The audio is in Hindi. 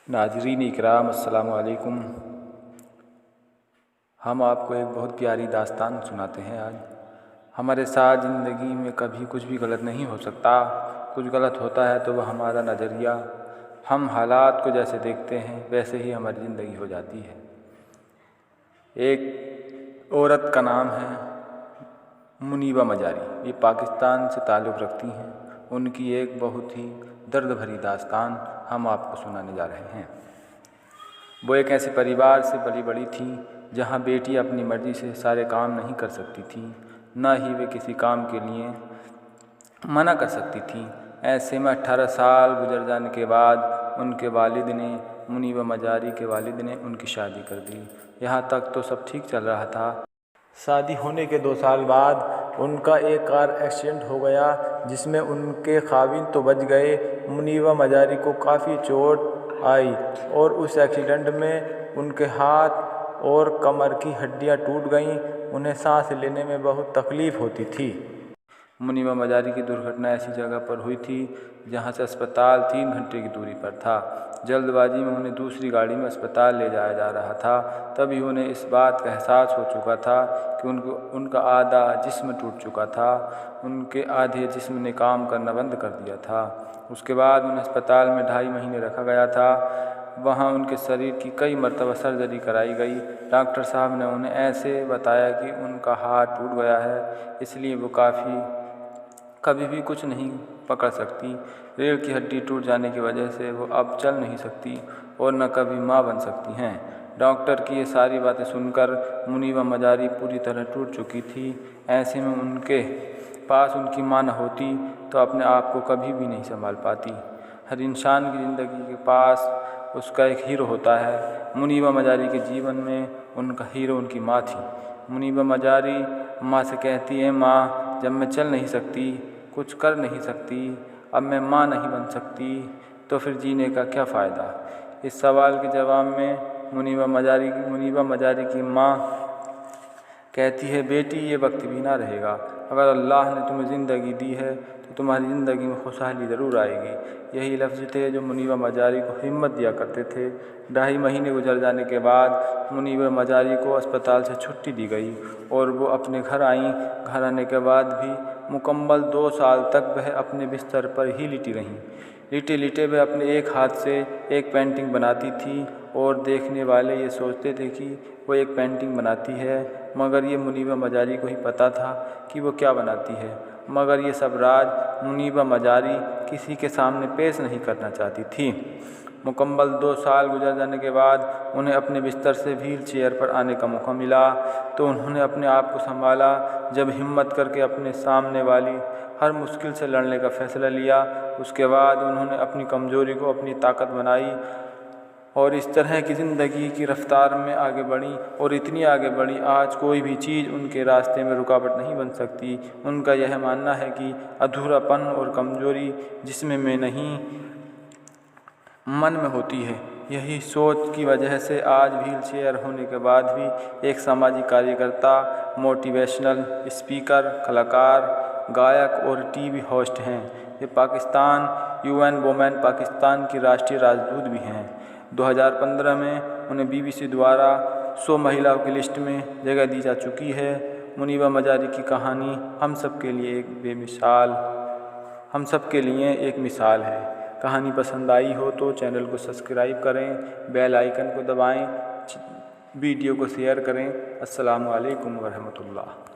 नाज़रीन इकराम अस्सलामु अलैकुम। हम आपको एक बहुत प्यारी दास्तान सुनाते हैं आज। हमारे साथ ज़िंदगी में कभी कुछ भी गलत नहीं हो सकता। कुछ गलत होता है तो वह हमारा नज़रिया, हम हालात को जैसे देखते हैं वैसे ही हमारी ज़िंदगी हो जाती है। एक औरत का नाम है मुनीबा मजारी। ये पाकिस्तान से ताल्लुक़ रखती हैं। उनकी एक बहुत ही दर्द भरी दास्तान हम आपको सुनाने जा रहे हैं। वो एक ऐसे परिवार से पली बड़ी थी जहाँ बेटी अपनी मर्ज़ी से सारे काम नहीं कर सकती थी, ना ही वे किसी काम के लिए मना कर सकती थी। ऐसे में 18 साल गुजर जाने के बाद उनके वालिद ने, मुनीबा मजारी के वालिद ने उनकी शादी कर दी। यहाँ तक तो सब ठीक चल रहा था। शादी होने के 2 साल बाद उनका एक कार एक्सीडेंट हो गया जिसमें उनके खाविंद तो बच गए, मुनीबा मजारी को काफ़ी चोट आई और उस एक्सीडेंट में उनके हाथ और कमर की हड्डियां टूट गईं। उन्हें सांस लेने में बहुत तकलीफ़ होती थी। मुनीबा मजारी की दुर्घटना ऐसी जगह पर हुई थी जहां से अस्पताल 3 घंटे की दूरी पर था। जल्दबाजी में उन्हें दूसरी गाड़ी में अस्पताल ले जाया जा रहा था। तभी उन्हें इस बात का एहसास हो चुका था कि उनका आधा जिस्म टूट चुका था। उनके आधे जिस्म ने काम करना बंद कर दिया था। उसके बाद उन्हें अस्पताल में 2.5 महीने रखा गया था। वहाँ उनके शरीर की कई मरतबा सर्जरी कराई गई। डॉक्टर साहब ने उन्हें ऐसे बताया कि उनका हाथ टूट गया है, इसलिए वो कभी भी कुछ नहीं पकड़ सकती। रीढ़ की हड्डी टूट जाने की वजह से वो अब चल नहीं सकती और न कभी माँ बन सकती हैं। डॉक्टर की ये सारी बातें सुनकर मुनीबा मजारी पूरी तरह टूट चुकी थी। ऐसे में उनके पास उनकी माँ न होती तो अपने आप को कभी भी नहीं संभाल पाती। हर इंसान की ज़िंदगी के पास उसका एक हीरो होता है। मुनीबा मजारी के जीवन में उनका हीरो उनकी माँ थी। मुनीबा मजारी माँ से कहती है, माँ, जब मैं चल नहीं सकती, कुछ कर नहीं सकती, अब मैं माँ नहीं बन सकती, तो फिर जीने का क्या फ़ायदा। इस सवाल के जवाब में मुनीबा मजारी की माँ कहती है, बेटी, ये वक्त भी ना रहेगा। अगर अल्लाह ने तुम्हें ज़िंदगी दी है तो तुम्हारी ज़िंदगी में खुशहाली ज़रूर आएगी। यही लफ्ज़ थे जो मुनीबा मजारी को हिम्मत दिया करते थे। 2.5 महीने गुजर जाने के बाद मुनीबा मजारी को अस्पताल से छुट्टी दी गई और वो अपने घर आईं। घर आने के बाद भी मुकम्मल 2 साल तक वह अपने बिस्तर पर ही लेटी रहीं। लेटे लेटे वह अपने एक हाथ से एक पेंटिंग बनाती थी और देखने वाले ये सोचते थे कि वो एक पेंटिंग बनाती है, मगर ये मुनीबा मजारी को ही पता था कि वो क्या बनाती है। मगर ये सब राज मुनीबा मजारी किसी के सामने पेश नहीं करना चाहती थी। मुकम्मल 2 साल गुजर जाने के बाद उन्हें अपने बिस्तर से व्हील चेयर पर आने का मौका मिला तो उन्होंने अपने आप को संभाला। जब हिम्मत करके अपने सामने वाली हर मुश्किल से लड़ने का फ़ैसला लिया, उसके बाद उन्होंने अपनी कमज़ोरी को अपनी ताकत बनाई और इस तरह की ज़िंदगी की रफ्तार में आगे बढ़ी और इतनी आगे बढ़ी, आज कोई भी चीज़ उनके रास्ते में रुकावट नहीं बन सकती। उनका यह मानना है कि अधूरापन और कमज़ोरी जिस्म में नहीं, मन में होती है। यही सोच की वजह से आज व्हील चेयर होने के बाद भी एक सामाजिक कार्यकर्ता, मोटिवेशनल स्पीकर, कलाकार, गायक और टीवी होस्ट हैं। ये पाकिस्तान UN वुमेन पाकिस्तान की राष्ट्रीय राजदूत भी हैं। 2015 में उन्हें BBC द्वारा 100 महिलाओं की लिस्ट में जगह दी जा चुकी है। मुनीबा मजारी की कहानी हम सब के लिए एक मिसाल है। कहानी पसंद आई हो तो चैनल को सब्सक्राइब करें, बेल आइकन को दबाएं, वीडियो को शेयर करें। अस्सलामु अलैकुम व रहमतुल्लाह।